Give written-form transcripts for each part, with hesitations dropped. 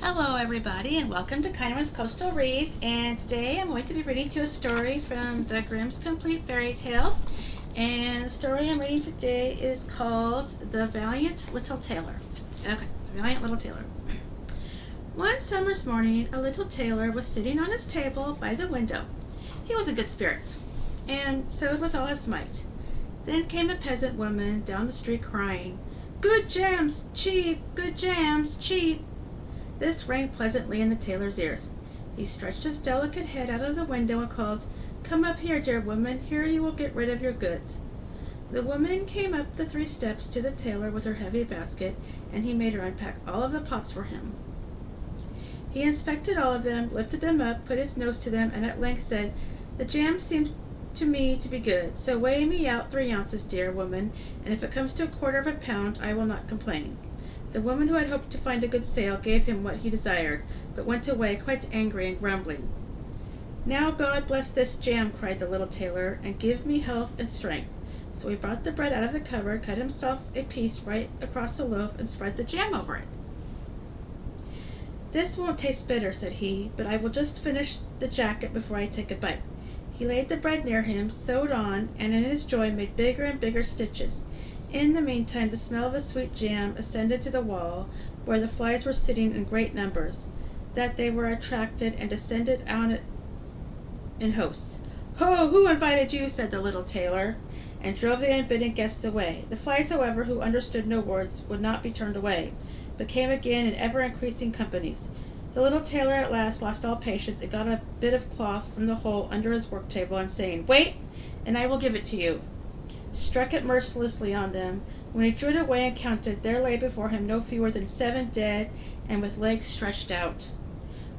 Hello everybody and welcome to Kindwyn's Coastal Reads, and today I'm going to be reading to a story from the Grimm's Complete Fairy Tales, and the story I'm reading today is called The Valiant Little Tailor. Okay, The Valiant Little Tailor. One summer's morning, a little tailor was sitting on his table by the window. He was in good spirits, and sewed with all his might. Then came a peasant woman down the street crying, "Good jams, cheap! Good jams, cheap!" This rang pleasantly in the tailor's ears. He stretched his delicate head out of the window and called, "Come up here, dear woman, here you will get rid of your goods." The woman came up the 3 steps to the tailor with her heavy basket, and he made her unpack all of the pots for him. He inspected all of them, lifted them up, put his nose to them, and at length said, "The jam seems to me to be good, so weigh me out 3 ounces, dear woman, and if it comes to 1/4 of a pound, I will not complain." The woman, who had hoped to find a good sale, gave him what he desired, but went away quite angry and grumbling. "Now God bless this jam," cried the little tailor, "and give me health and strength." So he brought the bread out of the cupboard, cut himself a piece right across the loaf, and spread the jam over it. "This won't taste bitter," said he, "but I will just finish the jacket before I take a bite." He laid the bread near him, sewed on, and in his joy made bigger and bigger stitches. In the meantime the smell of the sweet jam ascended to the wall, where the flies were sitting in great numbers, that they were attracted and descended on it in hosts. "Ho, who invited you?" said the little tailor, and drove the unbidden guests away. The flies, however, who understood no words, would not be turned away, but came again in ever-increasing companies. The little tailor at last lost all patience, and got a bit of cloth from the hole under his work-table, and saying, "Wait, and I will give it to you," struck it mercilessly on them. When he drew it away and counted, there lay before him no fewer than 7 dead, and with legs stretched out.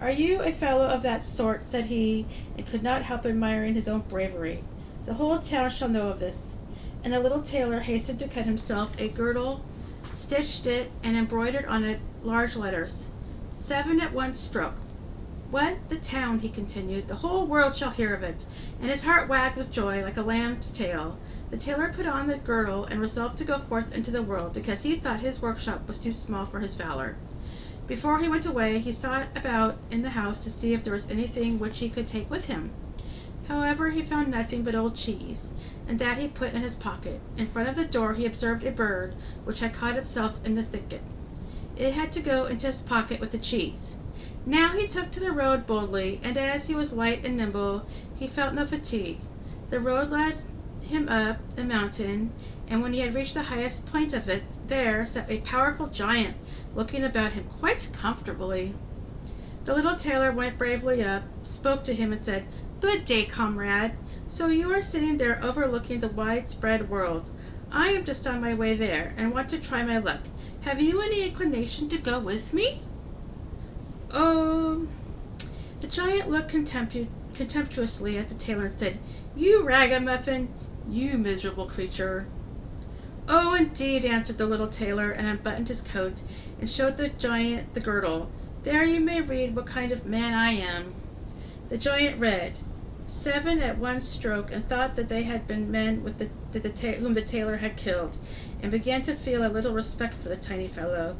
"Are you a fellow of that sort?" said he, and could not help admiring his own bravery. "The whole town shall know of this." And the little tailor hastened to cut himself a girdle, stitched it, and embroidered on it large letters, 7 at one stroke. "What, the town," he continued, "the whole world shall hear of it," and his heart wagged with joy like a lamb's tail. The tailor put on the girdle and resolved to go forth into the world, because he thought his workshop was too small for his valor. Before he went away, he sought about in the house to see if there was anything which he could take with him. However, he found nothing but old cheese, and that he put in his pocket. In front of the door he observed a bird which had caught itself in the thicket. It had to go into his pocket with the cheese. Now he took to the road boldly, and as he was light and nimble, he felt no fatigue. The road led him up a mountain, and when he had reached the highest point of it, there sat a powerful giant, looking about him quite comfortably. The little tailor went bravely up, spoke to him, and said, "Good day, comrade. So you are sitting there overlooking the widespread world. I am just on my way there, and want to try my luck. Have you any inclination to go with me?" "Oh..." The giant looked contemptuously at the tailor and said, "You ragamuffin, you miserable creature." "Oh, indeed," answered the little tailor, and unbuttoned his coat, and showed the giant the girdle. "There you may read what kind of man I am." The giant read, 7 at one stroke, and thought that they had been men with whom the tailor had killed, and began to feel a little respect for the tiny fellow.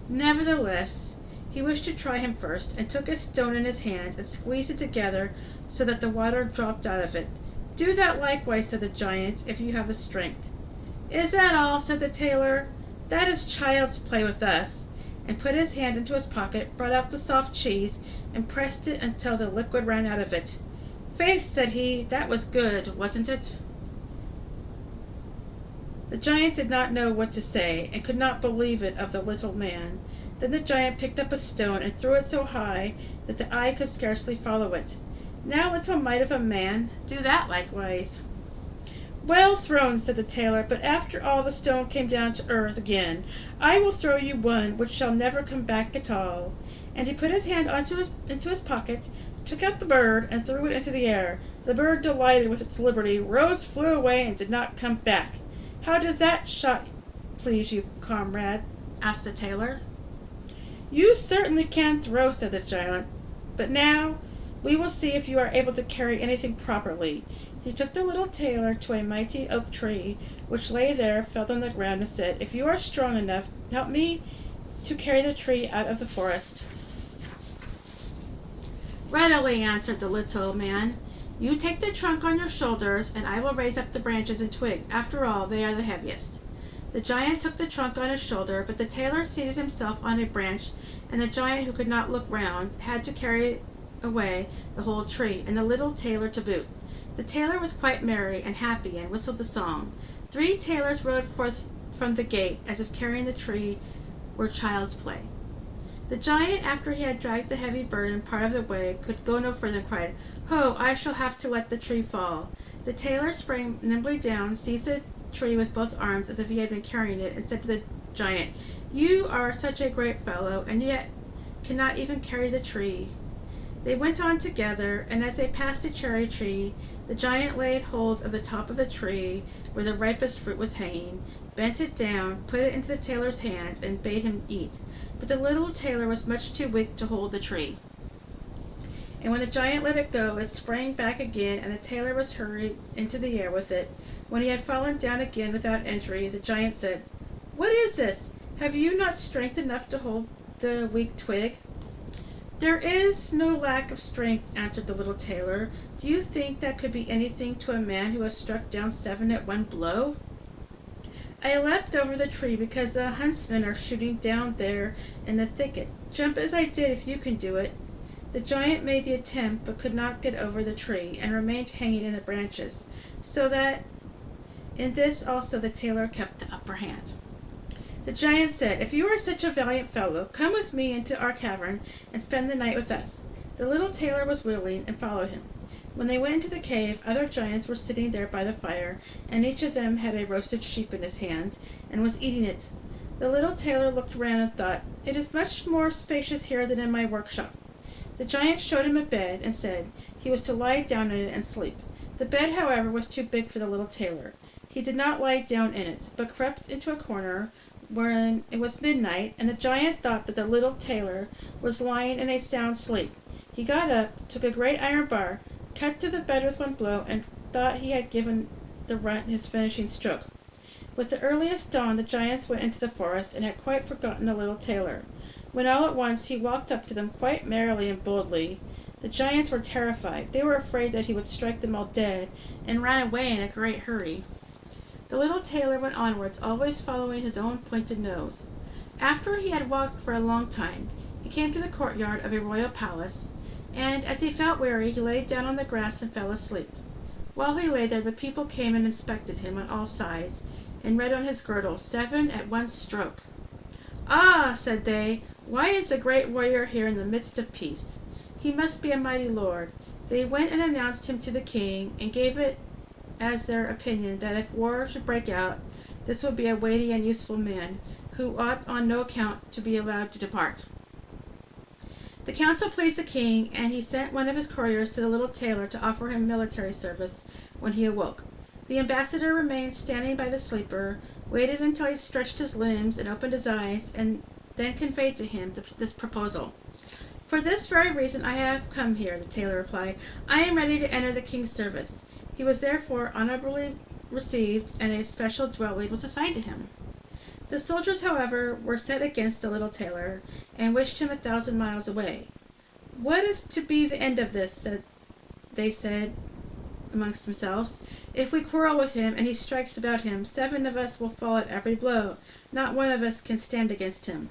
Nevertheless, he wished to try him first, and took a stone in his hand, and squeezed it together so that the water dropped out of it. "Do that likewise," said the giant, "if you have the strength." "Is that all?" said the tailor. "That is child's play with us," and put his hand into his pocket, brought out the soft cheese, and pressed it until the liquid ran out of it. "Faith," said he, "that was good, wasn't it?" The giant did not know what to say, and could not believe it of the little man. Then the giant picked up a stone and threw it so high that the eye could scarcely follow it. "Now, little mite of a man, do that likewise." "Well thrown," said the tailor, "but after all the stone came down to earth again. I will throw you one which shall never come back at all." And he put his hand into his pocket, took out the bird, and threw it into the air. The bird, delighted with its liberty, rose, flew away, and did not come back. "How does that shot please you, comrade?" asked the tailor. "You certainly can throw," said the giant, "but now we will see if you are able to carry anything properly." He took the little tailor to a mighty oak tree, which lay there, felled on the ground, and said, "If you are strong enough, help me to carry the tree out of the forest." "Readily," answered the little man. "You take the trunk on your shoulders, and I will raise up the branches and twigs. After all, they are the heaviest." The giant took the trunk on his shoulder, but the tailor seated himself on a branch, and the giant, who could not look round, had to carry away the whole tree, and the little tailor to boot. The tailor was quite merry and happy, and whistled the song. 3 tailors rode forth from the gate, as if carrying the tree were child's play. The giant, after he had dragged the heavy burden part of the way, could go no further, and cried, "Ho, I shall have to let the tree fall." The tailor sprang nimbly down, seized the tree with both arms as if he had been carrying it, and said to the giant, "You are such a great fellow, and yet cannot even carry the tree." They went on together, and as they passed a cherry tree, the giant laid hold of the top of the tree where the ripest fruit was hanging, bent it down, put it into the tailor's hand, and bade him eat. But the little tailor was much too weak to hold the tree, and when the giant let it go, it sprang back again, and the tailor was hurried into the air with it. When he had fallen down again without injury, the giant said, "What is this? Have you not strength enough to hold the weak twig?" "There is no lack of strength," answered the little tailor. "Do you think that could be anything to a man who has struck down 7 at one blow? I leapt over the tree because the huntsmen are shooting down there in the thicket. Jump as I did, if you can do it." The giant made the attempt, but could not get over the tree, and remained hanging in the branches, so that in this also the tailor kept the upper hand. The giant said, "If you are such a valiant fellow, come with me into our cavern and spend the night with us." The little tailor was willing, and followed him. When they went into the cave, other giants were sitting there by the fire, and each of them had a roasted sheep in his hand, and was eating it. The little tailor looked round and thought, "It is much more spacious here than in my workshop." The giant showed him a bed, and said he was to lie down in it and sleep. The bed, however, was too big for the little tailor. He did not lie down in it, but crept into a corner when it was midnight, and the giant thought that the little tailor was lying in a sound sleep. He got up, took a great iron bar, cut through the bed with one blow, and thought he had given the runt his finishing stroke. With the earliest dawn the giants went into the forest, and had quite forgotten the little tailor, when all at once he walked up to them quite merrily and boldly. The giants were terrified. They were afraid that he would strike them all dead, and ran away in a great hurry. The little tailor went onwards, always following his own pointed nose. After he had walked for a long time, he came to the courtyard of a royal palace, and as he felt weary, he lay down on the grass and fell asleep. While he lay there, the people came and inspected him on all sides, and read on his girdle, 7 at one stroke. "Ah," said they, "why is the great warrior here in the midst of peace? He must be a mighty lord." They went and announced him to the king, and gave it as their opinion that if war should break out, this would be a weighty and useful man, who ought on no account to be allowed to depart. The council pleased the king, and he sent one of his couriers to the little tailor to offer him military service when he awoke. The ambassador remained standing by the sleeper, waited until he stretched his limbs and opened his eyes, and then conveyed to him this proposal. "For this very reason I have come here," the tailor replied. "I am ready to enter the king's service." He was therefore honorably received, and a special dwelling was assigned to him. The soldiers, however, were set against the little tailor, and wished him 1,000 miles away. "What is to be the end of this?" they said amongst themselves. "If we quarrel with him, and he strikes about him, 7 of us will fall at every blow. Not one of us can stand against him."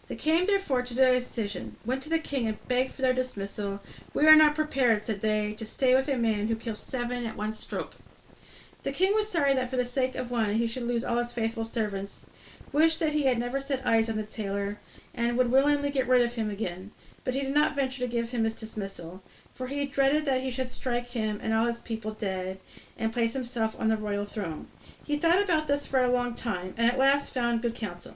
They came therefore to a decision, went to the king and begged for their dismissal. "We are not prepared," said they, "to stay with a man who kills 7 at one stroke." The king was sorry that for the sake of one he should lose all his faithful servants, wished that he had never set eyes on the tailor, and would willingly get rid of him again, but he did not venture to give him his dismissal, for he dreaded that he should strike him and all his people dead, and place himself on the royal throne. He thought about this for a long time, and at last found good counsel.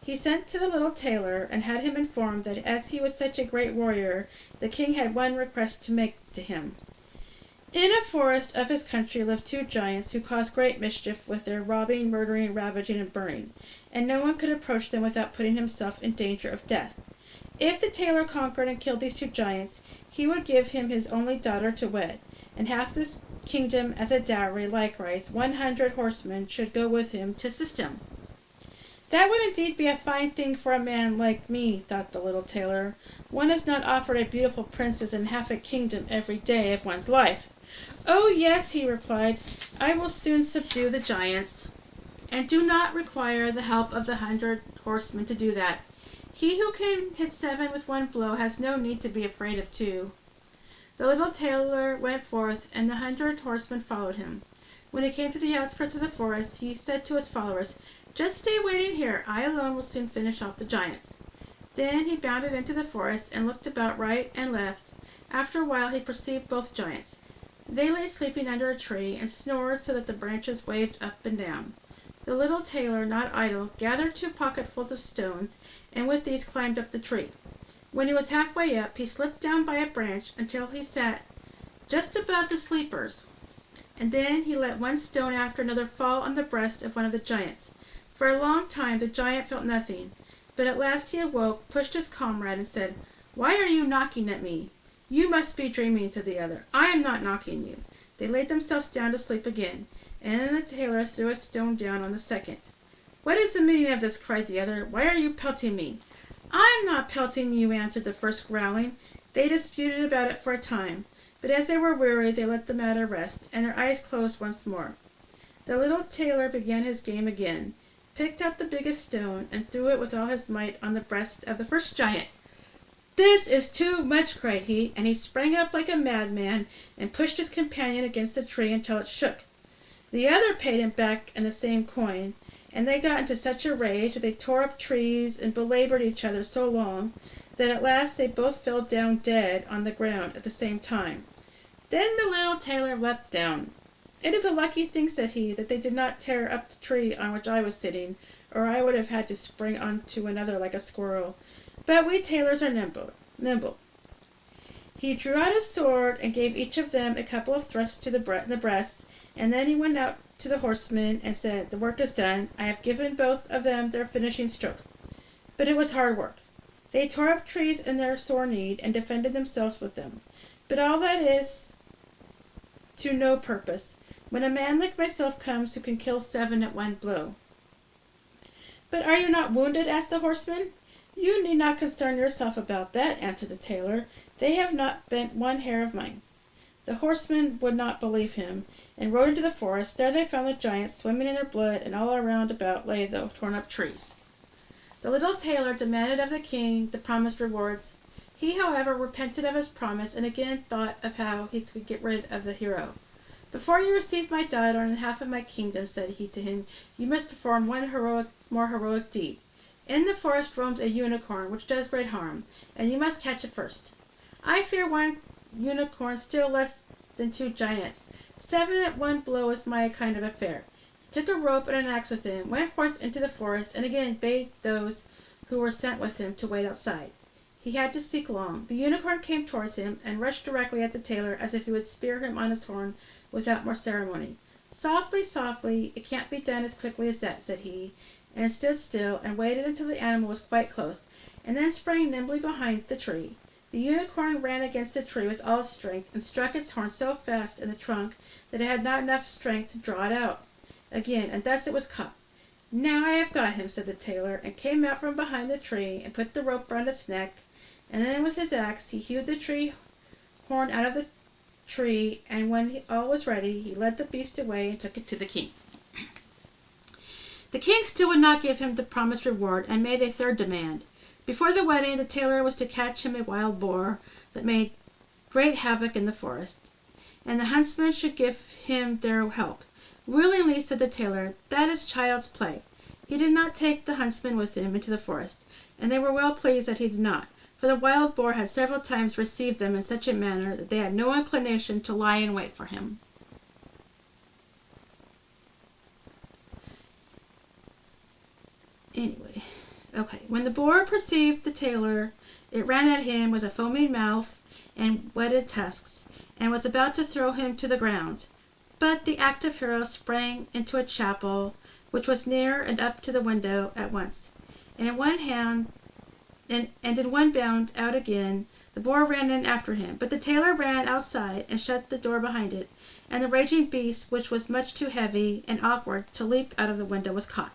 He sent to the little tailor, and had him informed that as he was such a great warrior, the king had one request to make to him. In a forest of his country lived 2 giants who caused great mischief with their robbing, murdering, ravaging, and burning, and no one could approach them without putting himself in danger of death. If the tailor conquered and killed these 2 giants, he would give him his only daughter to wed, and half this kingdom as a dowry. Likewise 100 horsemen should go with him to assist him. That would indeed be a fine thing for a man like me, thought the little tailor. One is not offered a beautiful princess and half a kingdom every day of one's life. Oh yes, he replied, I will soon subdue the giants, and do not require the help of the 100 horsemen to do that. He who can hit 7 with one blow has no need to be afraid of 2. The little tailor went forth, and the 100 horsemen followed him. When he came to the outskirts of the forest, he said to his followers, just stay waiting here. I alone will soon finish off the giants. Then he bounded into the forest and looked about right and left. After a while he perceived both giants. They lay sleeping under a tree and snored so that the branches waved up and down. The little tailor, not idle, gathered 2 pocketfuls of stones, and with these climbed up the tree. When he was halfway up, he slipped down by a branch until he sat just above the sleepers, and then he let one stone after another fall on the breast of one of the giants. For a long time the giant felt nothing, but at last he awoke, pushed his comrade, and said, "Why are you knocking at me?" "You must be dreaming," said the other. "I am not knocking you." They laid themselves down to sleep again, and then the tailor threw a stone down on the second. "What is the meaning of this?" cried the other. "Why are you pelting me?" "I am not pelting you," answered the first, growling. They disputed about it for a time, but as they were weary they let the matter rest, and their eyes closed once more. The little tailor began his game again, picked up the biggest stone, and threw it with all his might on the breast of the first giant. "This is too much," cried he, and he sprang up like a madman and pushed his companion against the tree until it shook. The other paid him back in the same coin, and they got into such a rage that they tore up trees and belabored each other so long that at last they both fell down dead on the ground at the same time. Then the little tailor leapt down. "It is a lucky thing," said he, "that they did not tear up the tree on which I was sitting, or I would have had to spring on to another like a squirrel. But we tailors are nimble." He drew out his sword and gave each of them a couple of thrusts to the breasts, and then he went out to the horsemen and said, "The work is done. I have given both of them their finishing stroke." But it was hard work. They tore up trees in their sore need and defended themselves with them. But all that is to no purpose when a man like myself comes who can kill 7 at one blow. "But are you not wounded?" asked the horseman. "You need not concern yourself about that," answered the tailor. "They have not bent one hair of mine." The horsemen would not believe him, and rode into the forest. There they found the giants swimming in their blood, and all around about lay the torn up trees. The little tailor demanded of the king the promised rewards. He, however, repented of his promise, and again thought of how he could get rid of the hero. "Before you receive my daughter and half of my kingdom," said he to him, "you must perform one more heroic deed. In the forest roams a unicorn which does great harm, and you must catch it first. I fear one unicorn still less than 2 giants. 7 at one blow is my kind of affair." He took a rope and an axe with him, went forth into the forest, and again bade those who were sent with him to wait outside. He had to seek long. The unicorn came towards him, and rushed directly at the tailor as if he would spear him on his horn without more ceremony. "Softly, softly, it can't be done as quickly as that," said he, and stood still and waited until the animal was quite close, and then sprang nimbly behind the tree. The unicorn ran against the tree with all its strength, and struck its horn so fast in the trunk that it had not enough strength to draw it out again, and thus it was caught. "Now I have got him," said the tailor, and came out from behind the tree and put the rope round its neck, and then with his axe he hewed the tree horn out of the tree, and when all was ready he led the beast away and took it to the king. The king still would not give him the promised reward, and made a third demand. Before the wedding the tailor was to catch him a wild boar that made great havoc in the forest, and the huntsmen should give him their help. "Willingly," said the tailor. "That is child's play." He did not take the huntsmen with him into the forest, and they were well pleased that he did not, for the wild boar had several times received them in such a manner that they had no inclination to lie in wait for him. When the boar perceived the tailor, it ran at him with a foaming mouth and whetted tusks, and was about to throw him to the ground. But the active hero sprang into a chapel which was near and up to the window at once, and in one bound out again. The boar ran in after him, but the tailor ran outside and shut the door behind it, and the raging beast, which was much too heavy and awkward to leap out of the window, was caught.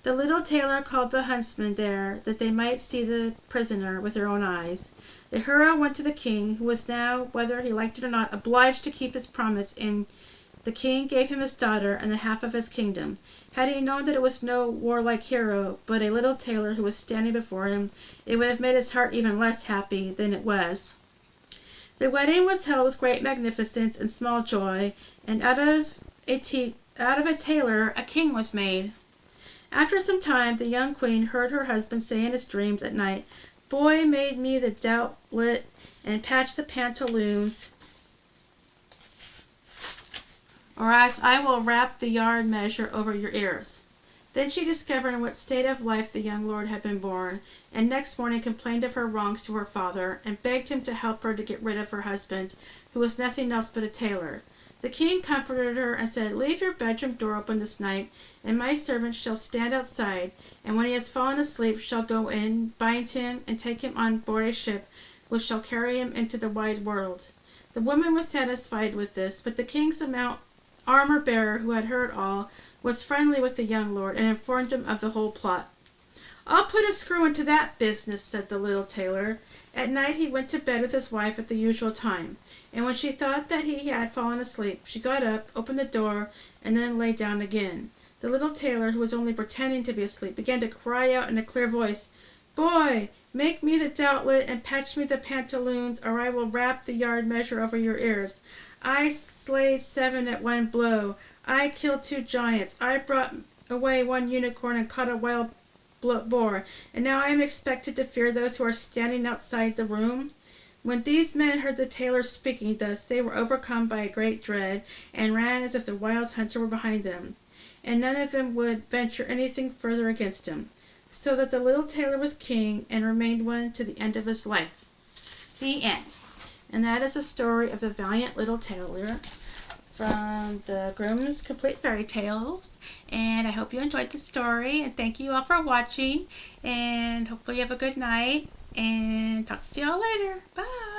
The little tailor called the huntsmen there that they might see the prisoner with their own eyes. The hero went to the king, who was now, whether he liked it or not, obliged to keep his promise, and the king gave him his daughter and the half of his kingdom. Had he known that it was no warlike hero, but a little tailor who was standing before him, it would have made his heart even less happy than it was. The wedding was held with great magnificence and small joy, and out of a tailor a king was made. After some time, the young queen heard her husband say in his dreams at night, "Boy, made me the doublet and patch the pantaloons, or else I will wrap the yard measure over your ears." Then she discovered in what state of life the young lord had been born, and next morning complained of her wrongs to her father, and begged him to help her to get rid of her husband, who was nothing else but a tailor. The king comforted her and said, "Leave your bedroom door open this night, and my servant shall stand outside, and when he has fallen asleep shall go in, bind him, and take him on board a ship which shall carry him into the wide world." The woman was satisfied with this, but the king's armor bearer, who had heard all, was friendly with the young lord, and informed him of the whole plot. "I'll put a screw into that business," said the little tailor. At night he went to bed with his wife at the usual time, and when she thought that he had fallen asleep, she got up, opened the door, and then lay down again. The little tailor, who was only pretending to be asleep, began to cry out in a clear voice, "Boy, make me the doublet and patch me the pantaloons, or I will wrap the yard measure over your ears. I slayed 7 at one blow. I killed 2 giants. I brought away 1 unicorn and caught a wild boar, and now I am expected to fear those who are standing outside the room." When these men heard the tailor speaking thus, they were overcome by a great dread, and ran as if the wild hunter were behind them, and none of them would venture anything further against him, so that the little tailor was king, and remained one to the end of his life. The end. And that is the story of the Valiant Little Tailor from the Grimm's Complete Fairy Tales. And I hope you enjoyed the story, and thank you all for watching, and hopefully you have a good night, and talk to you all later. Bye.